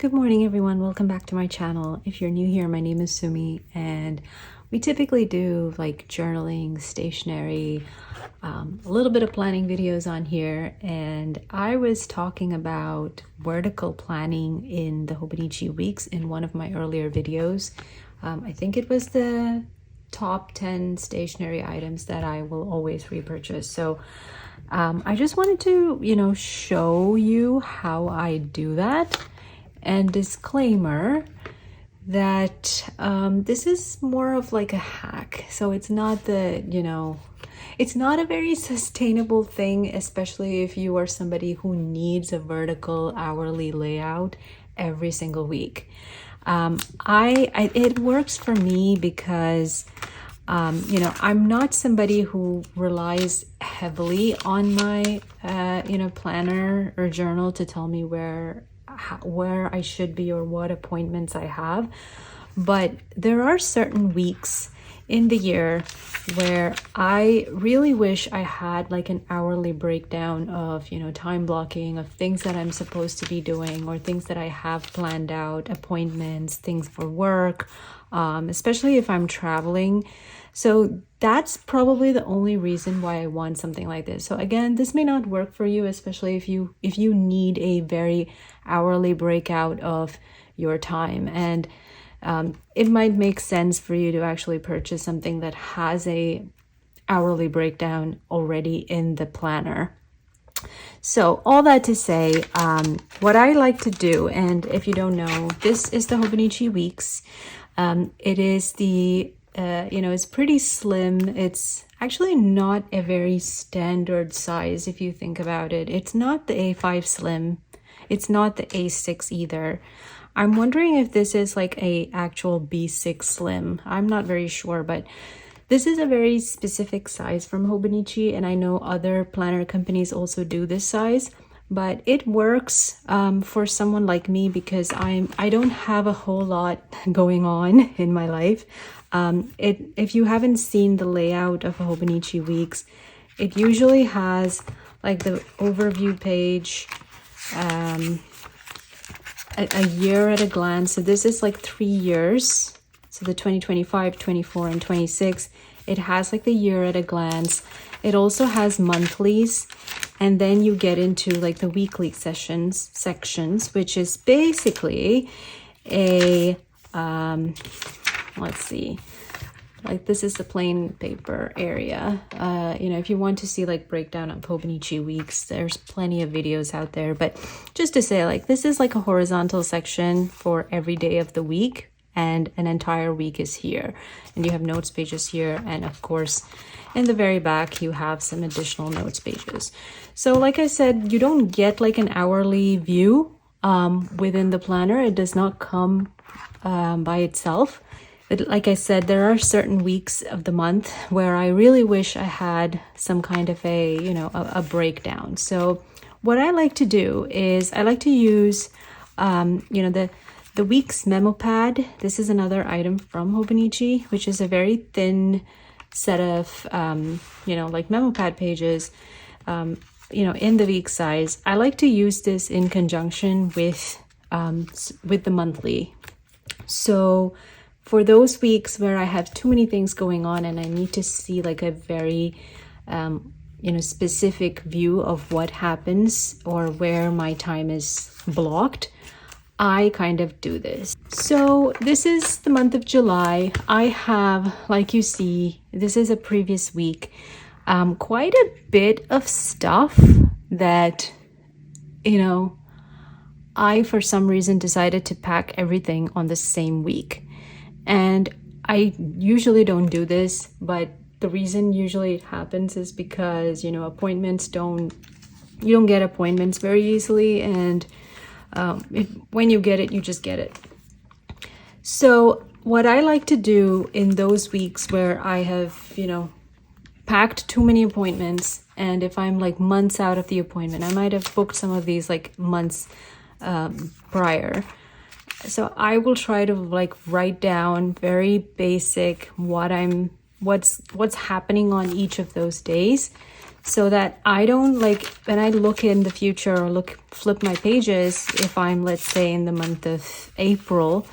Good morning, everyone. Welcome back to my channel. If you're new here, my name is Sumi, and we typically do like journaling, stationery, a little bit of planning videos on here. And I was talking about vertical planning in the Hobonichi Weeks in one of my earlier videos. I think it was the top 10 stationery items that I will always repurchase. So I just wanted to, show you how I do that. And disclaimer that this is more of like a hack. So it's not it's not a very sustainable thing, especially if you are somebody who needs a vertical hourly layout every single week. It works for me because I'm not somebody who relies heavily on my planner or journal to tell me where I should be or what appointments I have. But there are certain weeks in the year where I really wish I had like an hourly breakdown of, time blocking of things that I'm supposed to be doing or things that I have planned out, appointments, things for work, especially if I'm traveling. So that's probably the only reason why I want something like this. So again, this may not work for you, especially if you need a very hourly breakout of your time. And it might make sense for you to actually purchase something that has a hourly breakdown already in the planner. So all that to say, what I like to do, and if you don't know, this is the Hobonichi Weeks. It is the it's pretty slim. It's actually not a very standard size if you think about it. It's not the A5 Slim. It's not the A6 either. I'm wondering if this is like a actual B6 Slim. I'm not very sure, but this is a very specific size from Hobonichi, and I know other planner companies also do this size. But it works for someone like me because I don't have a whole lot going on in my life. If you haven't seen the layout of a Hobonichi Weeks, it usually has like the overview page, a year at a glance. So this is like 3 years. So the 2025, 24, and 26. It has like the year at a glance. It also has monthlies. And then you get into like the weekly sections, which is basically a, let's see, like this is the plain paper area. If you want to see like breakdown of Hobonichi Weeks, there's plenty of videos out there. But just to say, like, this is like a horizontal section for every day of the week, and an entire week is here. And you have notes pages here, and of course, in the very back, you have some additional notes pages. So like I said, you don't get like an hourly view within the planner. It does not come by itself. But like I said, there are certain weeks of the month where I really wish I had some kind of a breakdown. So what I like to do is I like to use, the week's memopad. This is another item from Hobonichi, which is a very thin set of, like memopad pages, in the week size. I like to use this in conjunction with the monthly. So for those weeks where I have too many things going on and I need to see like a very, specific view of what happens or where my time is blocked, I kind of do this. So this is the month of July. I have, like you see, this is a previous week, quite a bit of stuff that, I, for some reason, decided to pack everything on the same week. And I usually don't do this, but the reason usually it happens is because, you don't get appointments very easily. And when you get it, you just get it. So what I like to do in those weeks where I have, packed too many appointments, and if I'm like months out of the appointment, I might have booked some of these like months prior. So I will try to like write down very basic what's happening on each of those days, so that I don't, like, when I look in the future or flip my pages, if I'm, let's say, in the month of April,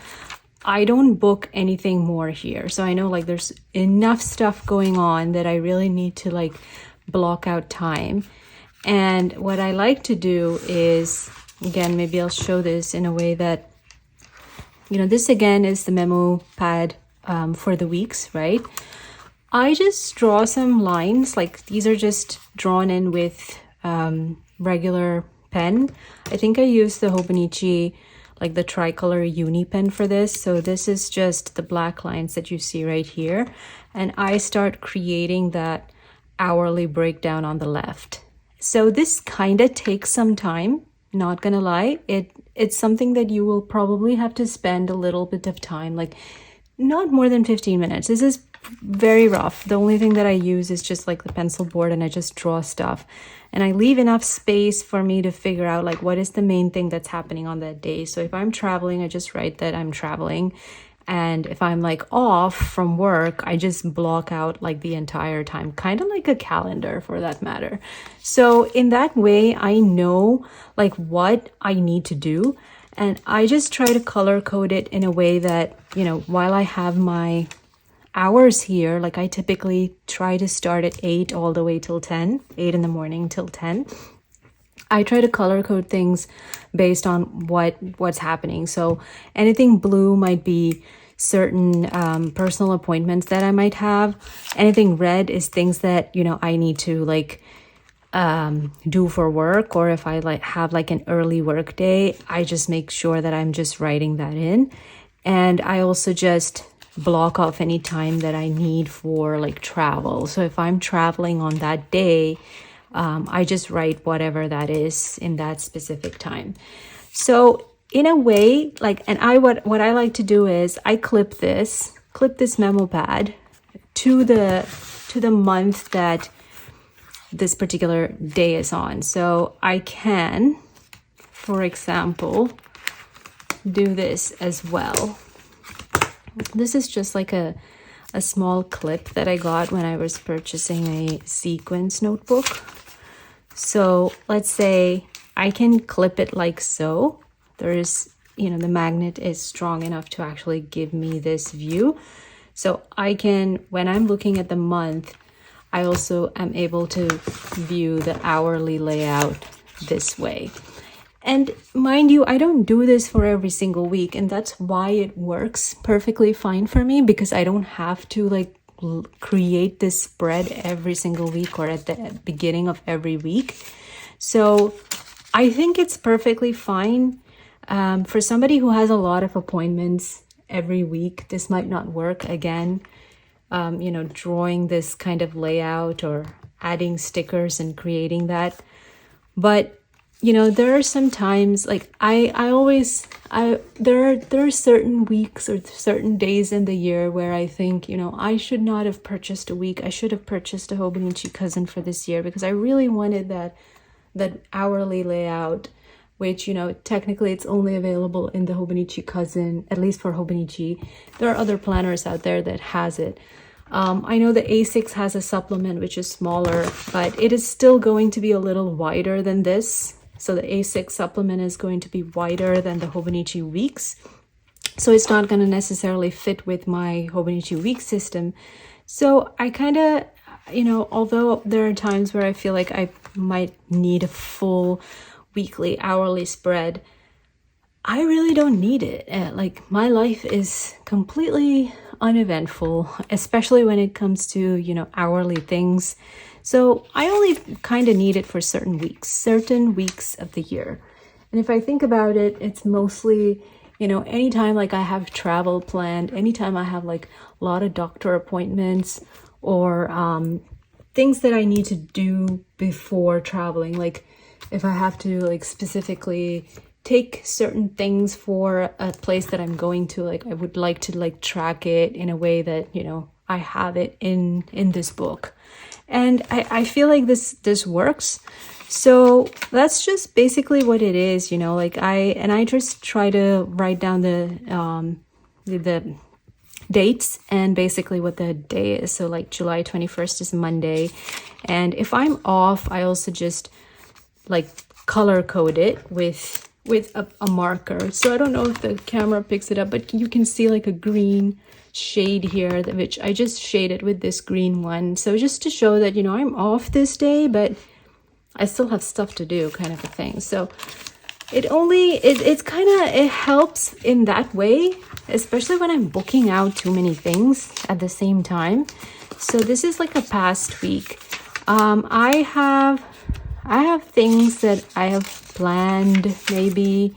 I don't book anything more here. So I know, like, there's enough stuff going on that I really need to, like, block out time. And what I like to do is, again, maybe I'll show this in a way that, this again is the memo pad for the weeks, right? I just draw some lines, like these are just drawn in with regular pen. I think I use the Hobonichi, like the tricolor uni pen for this. So this is just the black lines that you see right here. And I start creating that hourly breakdown on the left. So this kind of takes some time, not gonna lie. It's something that you will probably have to spend a little bit of time, like not more than 15 minutes. This is very rough. The only thing that I use is just like the pencil board, and I just draw stuff. And I leave enough space for me to figure out like what is the main thing that's happening on that day. So if I'm traveling, I just write that I'm traveling. And if I'm like off from work, I just block out like the entire time, kind of like a calendar for that matter. So in that way, I know like what I need to do. And I just try to color code it in a way that, while I have my hours here, like I typically try to start at 8 all the way till 10, 8 in the morning till 10. I try to color code things based on what's happening. So anything blue might be certain personal appointments that I might have. Anything red is things that, I need to like do for work, or if I like have like an early work day, I just make sure that I'm just writing that in. And I also just block off any time that I need for like travel. So if I'm traveling on that day, I just write whatever that is in that specific time. So in a way, like, and what I like to do is I clip this memo pad to the month that this particular day is on. So I can, for example, do this as well. This is just like a small clip that I got when I was purchasing a sequence notebook. So let's say I can clip it like so. There is, the magnet is strong enough to actually give me this view. So I can, when I'm looking at the month, I also am able to view the hourly layout this way. And mind you, I don't do this for every single week, and that's why it works perfectly fine for me, because I don't have to like create this spread every single week or at the beginning of every week. So I think it's perfectly fine. For somebody who has a lot of appointments every week, this might not work. Again, drawing this kind of layout or adding stickers and creating that. But there are some times like there are certain weeks or certain days in the year where I think, I should not have purchased a week. I should have purchased a Hobonichi cousin for this year, because I really wanted that hourly layout, which, technically it's only available in the Hobonichi cousin, at least for Hobonichi. There are other planners out there that has it. I know the A6 has a supplement which is smaller, but it is still going to be a little wider than this. So the A6 supplement is going to be wider than the Hobonichi Weeks. So it's not going to necessarily fit with my Hobonichi Weeks system. So I kind of, although there are times where I feel like I might need a full weekly, hourly spread, I really don't need it. Like my life is completely uneventful, especially when it comes to, hourly things. So I only kind of need it for certain weeks of the year. And if I think about it, it's mostly, anytime like I have travel planned, anytime I have like a lot of doctor appointments or things that I need to do before traveling. Like if I have to like specifically take certain things for a place that I'm going to, like I would like to like track it in a way that, I have it in this book. And I feel like this works. So that's just basically what it is, like I just try to write down the dates and basically what the day is. So like July 21st is Monday. And if I'm off, I also just like color code it with a marker. So I don't know if the camera picks it up, but you can see like a green shade here, which I just shaded with this green one. So just to show that, you know, I'm off this day, but I still have stuff to do, kind of a thing. So it's kind of, it helps in that way, especially when I'm booking out too many things at the same time. So this is like a past week. I have things that I have planned, maybe,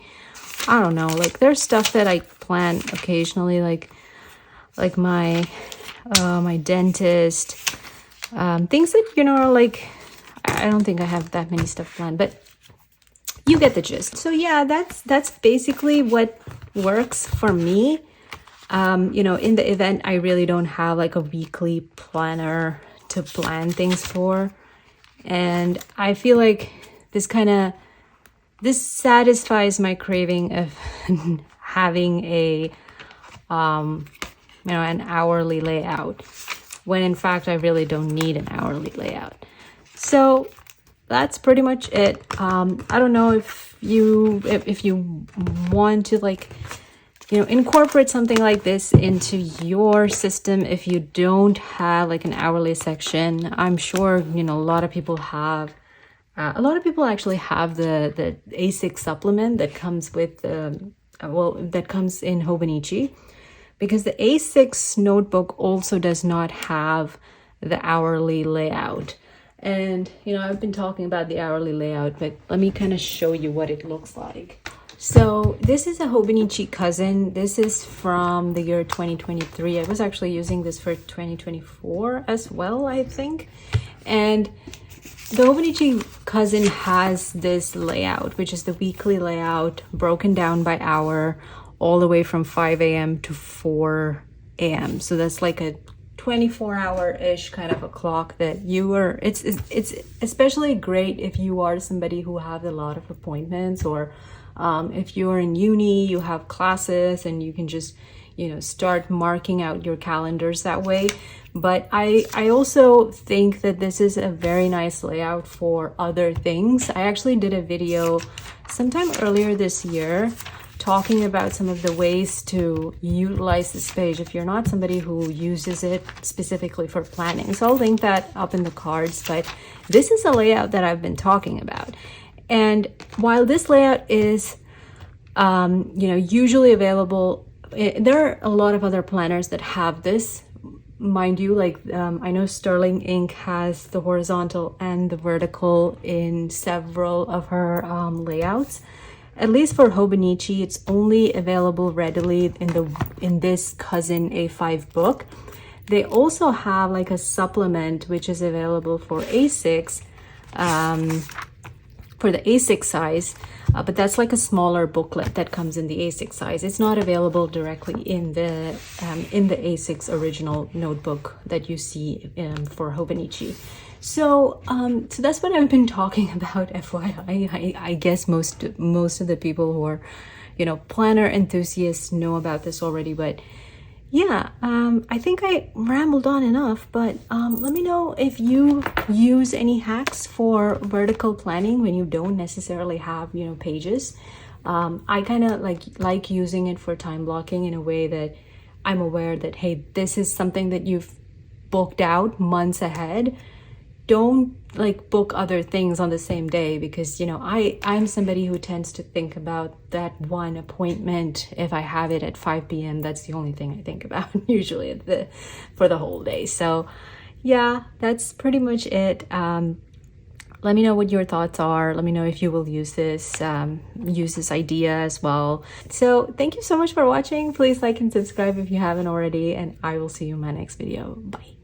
I don't know, like there's stuff that I plan occasionally, like my my dentist, things that, you know, are like, I don't think I have that many stuff planned, but you get the gist. So yeah, that's basically what works for me. You know, in the event, I really don't have like a weekly planner to plan things for. And I feel like this satisfies my craving of having a, you know, an hourly layout, when in fact, I really don't need an hourly layout. So that's pretty much it. I don't know if you want to, like, you know, incorporate something like this into your system. If you don't have like an hourly section, I'm sure, you know, a lot of people actually have the A6 supplement that comes with that comes in Hobonichi, because the A6 notebook also does not have the hourly layout. And, you know, I've been talking about the hourly layout, but let me kind of show you what it looks like. So this is a Hobonichi cousin. This is from the year 2023. I was actually using this for 2024 as well, I think. And the Hobonichi cousin has this layout, which is the weekly layout broken down by hour, all the way from 5 a.m. to 4 a.m. So that's like a 24-hour-ish kind of a clock that it's especially great if you are somebody who has a lot of appointments, or if you're in uni, you have classes, and you can just, you know, start marking out your calendars that way. But I also think that this is a very nice layout for other things. I actually did a video sometime earlier this year talking about some of the ways to utilize this page if you're not somebody who uses it specifically for planning. So I'll link that up in the cards, but this is a layout that I've been talking about. And while this layout is, you know, usually available, there are a lot of other planners that have this, mind you. Like, I know Sterling Ink has the horizontal and the vertical in several of her layouts. At least for Hobonichi, it's only available readily in this cousin A5 book. They also have like a supplement which is available for A6, for the A6 size, but that's like a smaller booklet that comes in the A6 size. It's not available directly in the A6 original notebook that you see for Hobonichi. So that's what I've been talking about, FYI. I guess most of the people who are, you know, planner enthusiasts know about this already, but yeah, I think I rambled on enough, but let me know if you use any hacks for vertical planning when you don't necessarily have, you know, pages. I kind of like using it for time blocking in a way that I'm aware that, hey, this is something that you've booked out months ahead. Don't like book other things on the same day, because, you know, I'm somebody who tends to think about that one appointment. If I have it at 5 p.m., that's the only thing I think about usually for the whole day. So yeah, that's pretty much it. Let me know what your thoughts are. Let me know if you will use this idea as well. So thank you so much for watching. Please like and subscribe if you haven't already, and I will see you in my next video. Bye.